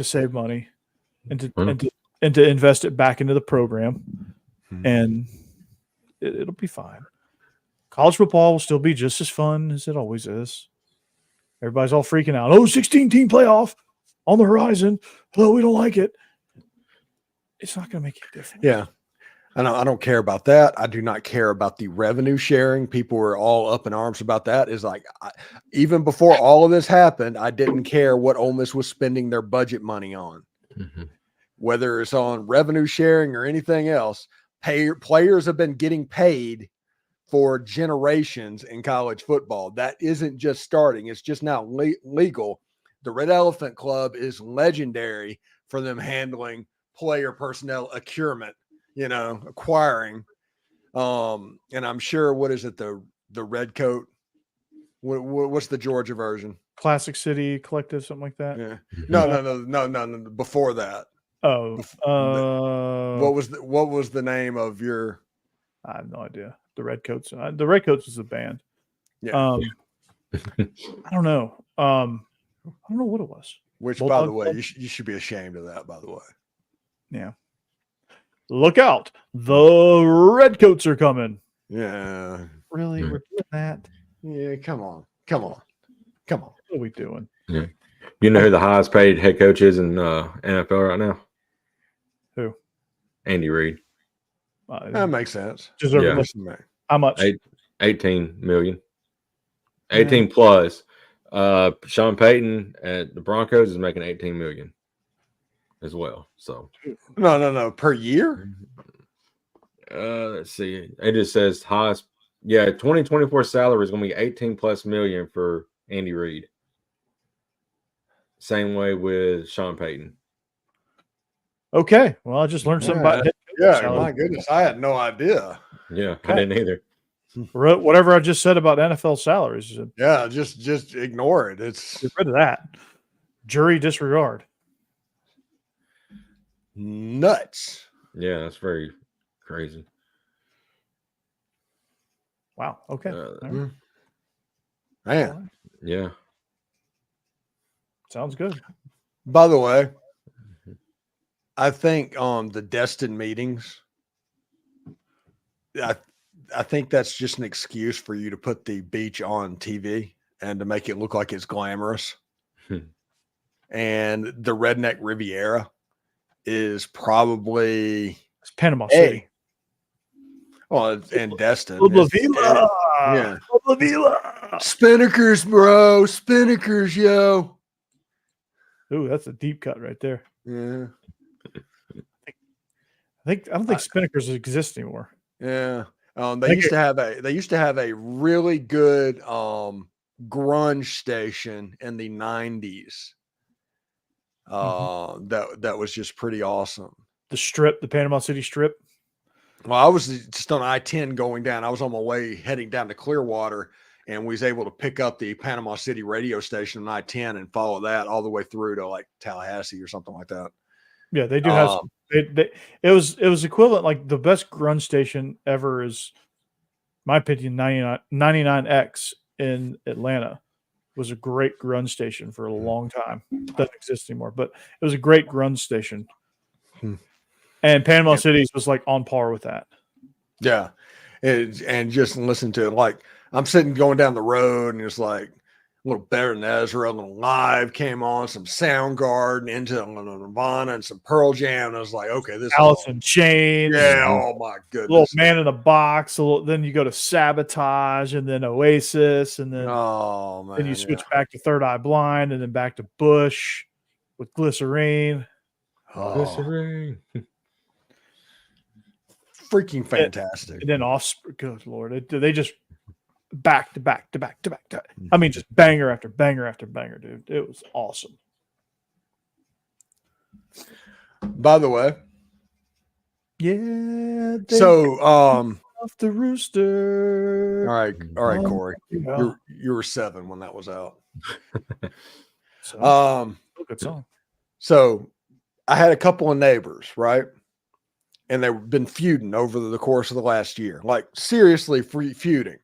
save money. And to invest it back into the program, and it'll be fine. College football will still be just as fun as it always is. Everybody's all freaking out. 16-team playoff on the horizon. Oh, we don't like it. It's not going to make any difference. Yeah, I don't care about that. I do not care about the revenue sharing. People were all up in arms about that. Is like even before all of this happened, I didn't care what Ole Miss was spending their budget money on. Mm-hmm. Whether it's on revenue sharing or anything else, players have been getting paid for generations in college football. That isn't just starting. It's just now legal. The Red Elephant Club is legendary for them handling player personnel acquiring. And I'm sure, what is it? The Red Coat. What's the Georgia version? Classic City Collective, something like that. Yeah. No. Before that. Oh. What was the name of your? I have no idea. The Redcoats. The Redcoats is a band. Yeah. I don't know. I don't know what it was. Which, by the way, you should be ashamed of that. By the way. Yeah. Look out! The Redcoats are coming. Yeah. Really, we're doing that? Yeah. Come on. What are we doing? Yeah. You know who the highest paid head coach is in NFL right now? Who? Andy Reid. That makes sense. How much? 18 million. 18 plus. Sean Payton at the Broncos is making 18 million. as well. So No. Per year? Let's see. It just says highest. Yeah, 2024 salary is going to be 18 plus million for Andy Reid. Same way with Sean Payton. Okay. Well, I just learned something about head coach salary. My goodness. I had no idea. Yeah, Okay. I didn't either. Whatever I just said about NFL salaries. Yeah, just ignore it. It's Get rid of that. Jury disregard. nuts. Yeah, that's very crazy. Wow. Okay. Man. Yeah. Sounds good. By the way, I think the Destin meetings, I think that's just an excuse for you to put the beach on TV and to make it look like it's glamorous. And the Redneck Riviera is probably It's Panama City. And Destin. Vila. Yeah. Vila. Spinnakers, bro. Spinnakers, yo. Ooh, that's a deep cut right there. Yeah. I don't think Spinnakers exist anymore. Yeah. They used to have a really good grunge station in the 90s. That was just pretty awesome. The Strip, the Panama City Strip. Well, I was just on I-10 going down. I was on my way heading down to Clearwater, and we was able to pick up the Panama City radio station on I-10 and follow that all the way through to like Tallahassee or something like that. Yeah, they do have. It was equivalent. Like the best grunge station ever is, in my opinion, 99X in Atlanta was a great grunge station for a long time. Doesn't exist anymore, but it was a great grunge station. And Panama City's was like on par with that. Yeah. And just listen to it. Like I'm sitting going down the road and it's like a little Better Than Ezra, a little Live came on, some Soundgarden, into Nirvana and some Pearl Jam. And I was like, okay, this Alice is in Chains. Yeah. Oh my goodness. Little Man in the Box. Then you go to Sabotage and then Oasis. And then, then you switch back to Third Eye Blind and then back to Bush with Glycerine. Glycerine. Freaking fantastic. And then Offspring. Good Lord. They just back to back to back to back. I mean, just banger after banger after banger, dude. It was awesome. By the way. Yeah. So, off the rooster. All right, Corey. You were 7 when that was out. Good song. So I had a couple of neighbors, right? And they've been feuding over the course of the last year, like seriously feuding.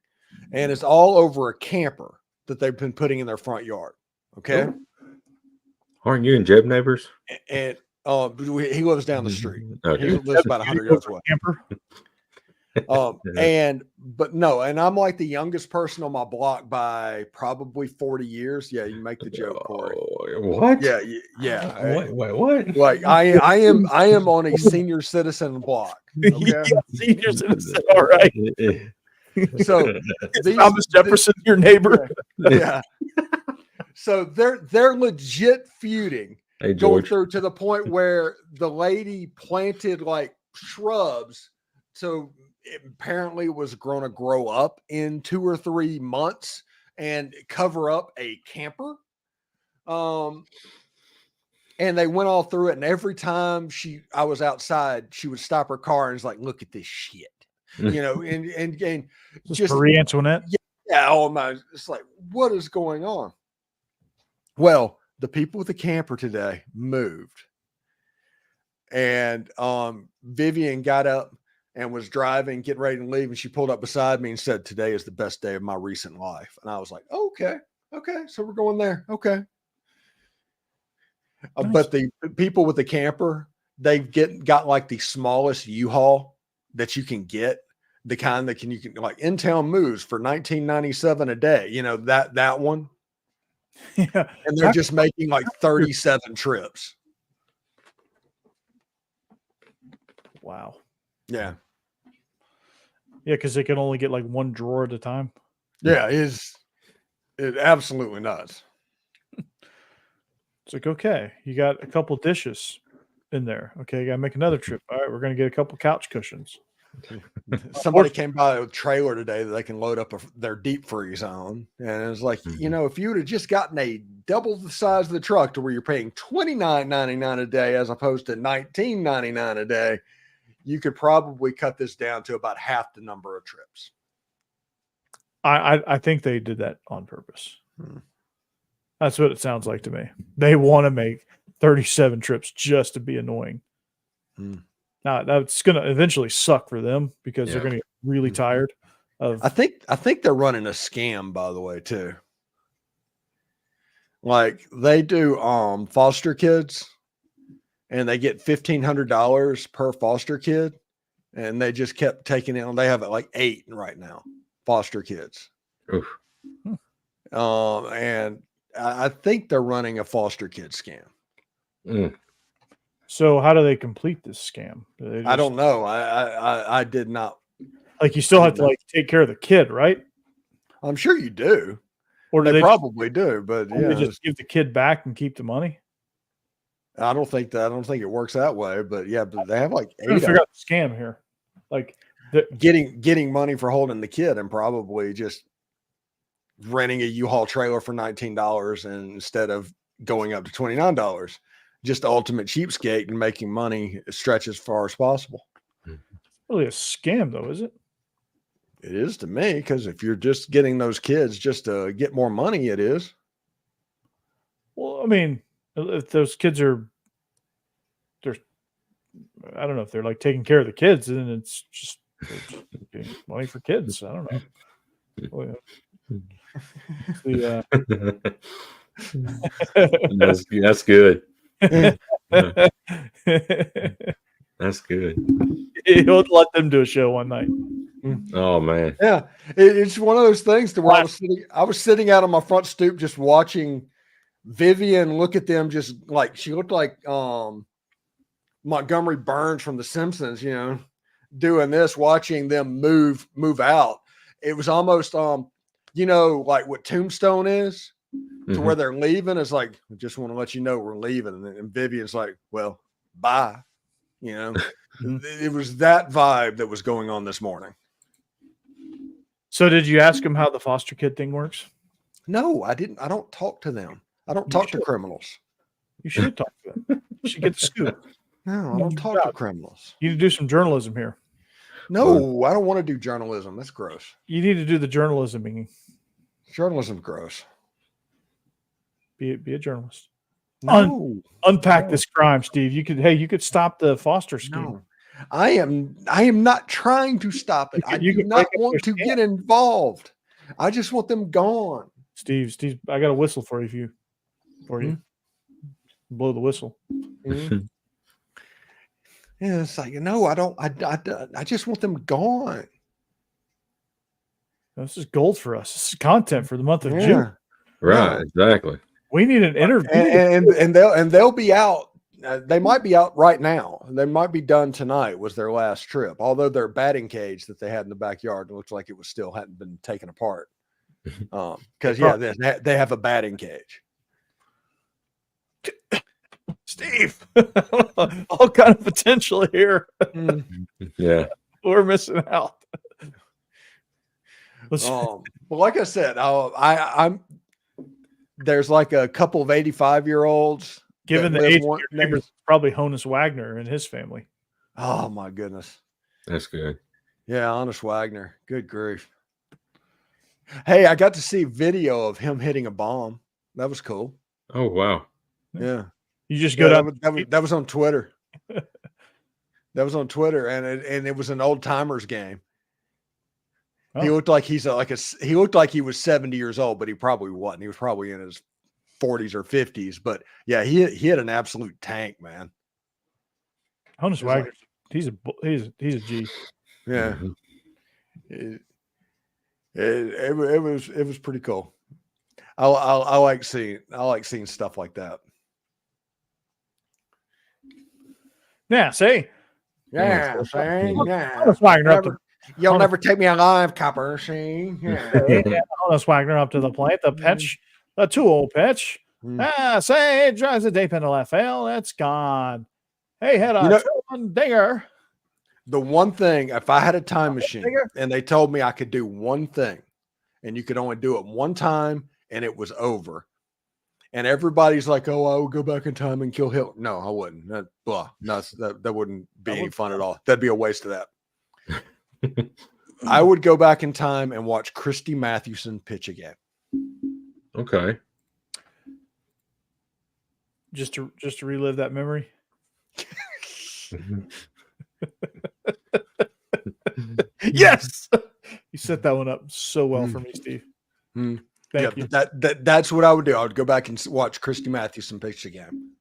And it's all over a camper that they've been putting in their front yard. Okay. Aren't you and Jeb neighbors? And he lives down the street. Okay. He lives about 100 yards away. Camper. And I'm like the youngest person on my block by probably 40 years. Yeah, you make the joke, Corey. What? Yeah. Wait, what? Like I am on a senior citizen block. Okay? Yeah, senior citizen. All right. So Thomas Jefferson, your neighbor. Yeah. So they're legit feuding. Hey, Going George. through to the point where the lady planted like shrubs, so it apparently was going to grow up in 2 or 3 months and cover up a camper. And they went all through it, and every time I was outside, she would stop her car and was like, "Look at this shit," you know, and just Marie Antoinette. Yeah, oh my! It's like, what is going on? Well, the people with the camper today moved, and Vivian got up and was driving, getting ready to leave, and she pulled up beside me and said, "Today is the best day of my recent life." And I was like, "Okay, so we're going there, okay." Nice. But the people with the camper, they've got like the smallest U-Haul that you can get, the kind that you can like in town moves for $19.97 a day. You know, that one. Yeah. And they're just making like 37 trips. Wow. Yeah. Yeah, because they can only get like one drawer at a time. Yeah, it's absolutely nuts. It's like, okay, you got a couple dishes. in there. Okay, got to make another trip. All right, we're going to get a couple couch cushions. Somebody came by a trailer today that they can load up their deep freeze on. And it was like, you know, if you would have just gotten a double the size of the truck to where you're paying $29.99 a day as opposed to $19.99 a day, you could probably cut this down to about half the number of trips. I think they did that on purpose. That's what it sounds like to me. They want to make 37 trips just to be annoying. Now that's going to eventually suck for them because they're going to get really tired of. I think they're running a scam, by the way, too. Like they do foster kids, and they get $1,500 per foster kid, and they just kept taking it. They have like 8 right now, foster kids. Oof. And I think they're running a foster kid scam. So how do they complete this scam? I don't know. I did not. Like you still have to like take care of the kid, right? I'm sure you do. Or do they probably do, but they just give the kid back and keep the money? I don't think it works that way, but yeah, but they have like 8. Figure out the scam here. Like getting money for holding the kid and probably just renting a U-Haul trailer for $19 and instead of going up to $29. Just the ultimate cheapskate and making money stretch as far as possible. Really a scam though, is it? It is to me, because if you're just getting those kids just to get more money, it is. Well, I mean, if those kids are, I don't know if they're like taking care of the kids, and it's just getting money for kids. I don't know. Well, That's good. That's good. He'll let them do a show one night. Oh man, yeah, it's one of those things to where I was sitting out on my front stoop just watching Vivian look at them, just like she looked like Montgomery Burns from The Simpsons, you know, doing this, watching them move out. It was almost you know, like what Tombstone is, to where they're leaving. It's like, I just want to let you know we're leaving. And Vivian's like, well, bye. You know, it was that vibe that was going on this morning. So did you ask him how the foster kid thing works? No, I didn't. I don't talk to them. I don't talk to criminals. You should talk to them. You should get the scoop. No, I don't talk to criminals. You need to do some journalism here. No, I don't want to do journalism. That's gross. You need to do the journalism. Journalism's gross. Be a journalist. No. Unpack this crime, Steve. You could stop the foster scheme. No. I am not trying to stop it. I do not want to get involved. I just want them gone. Steve, I got a whistle for you. Blow the whistle. Yeah, it's like, no, I don't. I just want them gone. This is gold for us. This is content for the month of June. Right, exactly. We need an interview, and they'll be out. They might be out right now. They might be done tonight. Was their last trip, although their batting cage that they had in the backyard looked like it was still hadn't been taken apart. Because they have a batting cage. Steve, all kind of potential here. Yeah, we're missing out. Well, like I said, I'm. There's like a couple of 85-year-olds. Given the age of your neighbors, probably Honus Wagner and his family. Oh my goodness, that's good. Yeah, Honus Wagner. Good grief. Hey, I got to see video of him hitting a bomb. That was cool. Oh wow. Yeah. You just go down. That was on Twitter. That was on Twitter, and it was an old timers game. Oh. He looked like he looked like he was 70 years old, but he probably wasn't. He was probably in his 40s or 50s. But yeah, he had an absolute tank, man. Honus Wagner, he's a G. Yeah. It was pretty cool. I like seeing stuff like that. Yeah, see. Yeah, see. Yeah. Honus Wagner up to. You'll never take me alive, copper. See, Honus Wagner up to the plate. The pitch, the 2-0 pitch. Say, it drives the deep into left field. It's gone. Hey, had a dinger. The one thing, if I had a time machine and they told me I could do one thing and you could only do it one time and it was over, and everybody's like, oh, I would go back in time and kill Hitler. No, I wouldn't. No, that wouldn't be any fun at all. That'd be a waste of that. I would go back in time and watch Christy Mathewson pitch again. Okay. Just to relive that memory. Yes, you set that one up so well for me, Steve. Thank you. That's what I would do. I would go back and watch Christy Mathewson pitch again,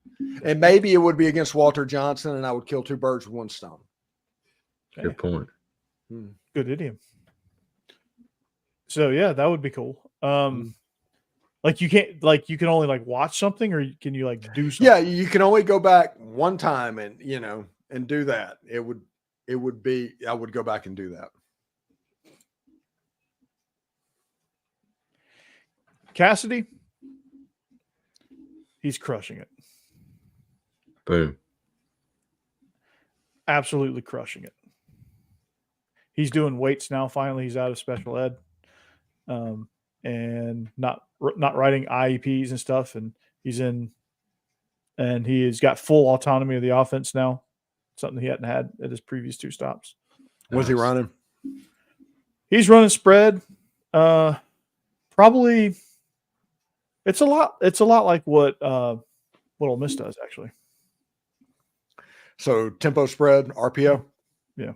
and maybe it would be against Walter Johnson, and I would kill two birds with one stone. Okay. Good point. Good idiom. So yeah, that would be cool. Like you can only like watch something, or can you like do something? Yeah, you can only go back one time and and do that. It would be, I would go back and do that. Cassidy, he's crushing it. Boom. Absolutely crushing it. He's doing weights now. Finally, he's out of special ed, and not writing IEPs and stuff. And he's in, and he has got full autonomy of the offense now. Something he hadn't had at his previous two stops. Was he running? He's running spread. Probably. It's a lot like what Ole Miss does, actually. So tempo spread, RPO? Yeah.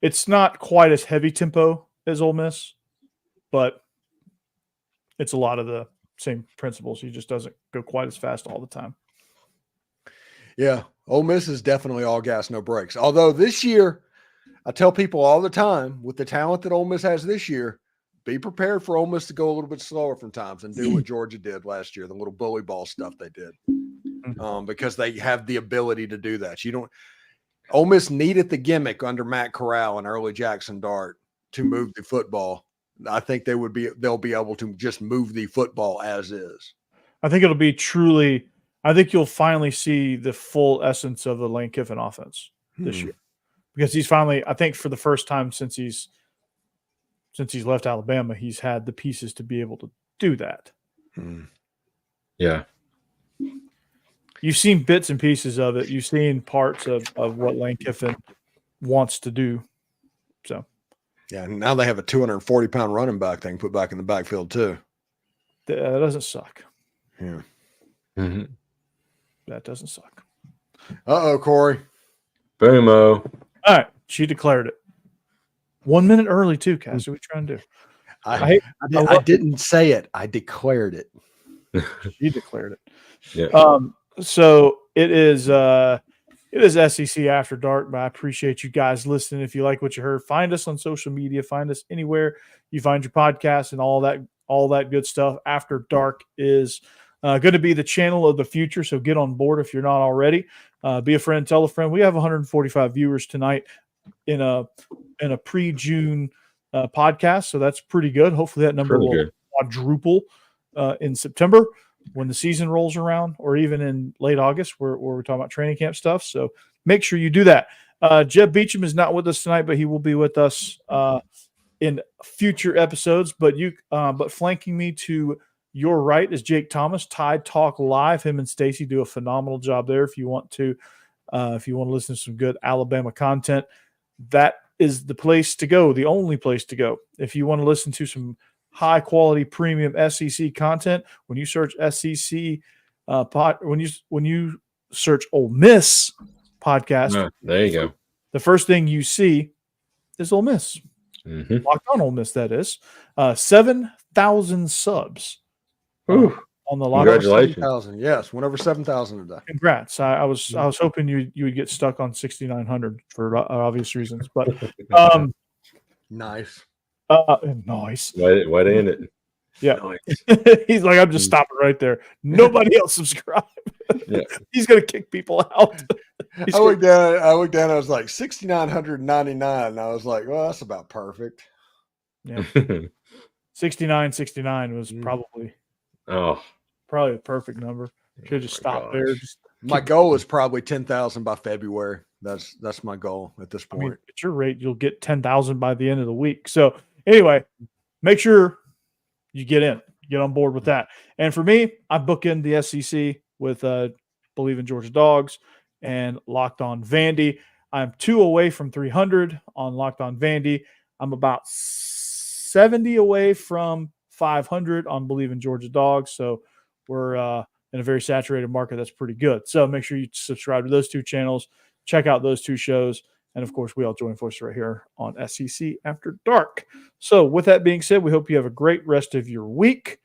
It's not quite as heavy tempo as Ole Miss, but it's a lot of the same principles. He just doesn't go quite as fast all the time. Yeah. Ole Miss is definitely all gas, no brakes. Although this year, I tell people all the time, with the talent that Ole Miss has this year, be prepared for Ole Miss to go a little bit slower from times and do what Georgia did last year, the little bully ball stuff they did, because they have the ability to do that. Ole Miss needed the gimmick under Matt Corral and early Jackson Dart to move the football. I think they'll be able to just move the football as is. I think it'll be truly. I think you'll finally see the full essence of the Lane Kiffin offense this year, because he's finally, I think, for the first time since he's left Alabama, he's had the pieces to be able to do that. Yeah. You've seen bits and pieces of it. You've seen parts of what Lane Kiffin wants to do. So, yeah, now they have a 240-pound running back they can put back in the backfield too. That doesn't suck. Yeah. Mm-hmm. That doesn't suck. Uh-oh, Corey. Boom-o. All right. She declared it. 1 minute early, too, Cass. What are we trying to do? I didn't say it. I declared it. She declared it. Yeah. So it is SEC After Dark, but I appreciate you guys listening. If you like what you heard, find us on social media. Find us anywhere you find your podcast and all that good stuff. After Dark is going to be the channel of the future, so get on board if you're not already. Be a friend, tell a friend. We have 145 viewers tonight in a pre-June podcast, so that's pretty good. Hopefully that number will quadruple in September when the season rolls around, or even in late August where we're talking about training camp stuff. So make sure you do that. Jeb Beecham is not with us tonight, but he will be with us in future episodes. But flanking me to your right is Jake Thomas, Tide Talk Live. Him and Stacey do a phenomenal job there. If you want to listen to some good Alabama content, that is the place to go, the only place to go. If you want to listen to some high quality premium SEC content, when you search SEC when you search Ole Miss Podcast, there you go. The first thing you see is Ole Miss. Mm-hmm. Locked On Ole Miss, that is. 7,000 subs on the Locked On. Congratulations. 7,000. Yes, went over 7,000 a day. Congrats. I was hoping you would get stuck on 6,900 for obvious reasons, but nice. Nice. Way to end it. Yeah. Nice. He's like, I'm just stopping right there. Nobody else subscribe. Yeah. He's gonna kick people out. I looked down. I was like 6,999. And I was like, well, that's about perfect. Yeah. 69 was probably the perfect number. Should have just stopped there. My goal is probably 10,000 by February. That's my goal at this point. I mean, at your rate, you'll get 10,000 by the end of the week. So anyway, make sure you get on board with that. And for me, I book in the SEC with Bleav In Georgia Dawgs and Locked On Vandy. I'm 2 away from 300 on Locked On Vandy. I'm about 70 away from 500 on Bleav In Georgia Dawgs. So we're in a very saturated market. That's pretty good. So make sure you subscribe to those 2 channels, check out those 2 shows. And of course, we all join forces right here on SEC After Dark. So with that being said, we hope you have a great rest of your week.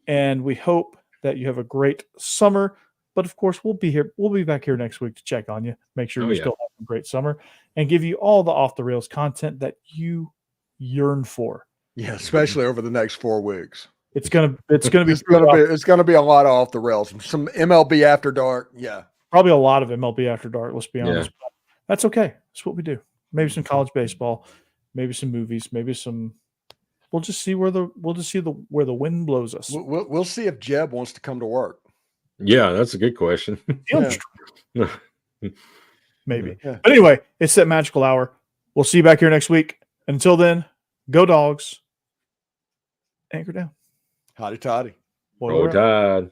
And we hope that you have a great summer. But of course, we'll be here. We'll be back here next week to check on you, make sure you still have a great summer, and give you all the off the rails content that you yearn for. Yeah, especially over the next 4 weeks. It's gonna be it's gonna be a lot of off the rails. Some MLB After Dark. Yeah, probably a lot of MLB After Dark. Let's be honest. But that's okay. That's what we do. Maybe some college baseball, maybe some movies, maybe some. We'll just see where the wind blows us. We'll see if Jeb wants to come to work. Yeah, that's a good question. Maybe. Yeah. But anyway, it's that magical hour. We'll see you back here next week. Until then, go Dogs. Anchor down. Hotty toddy. Roll Tide.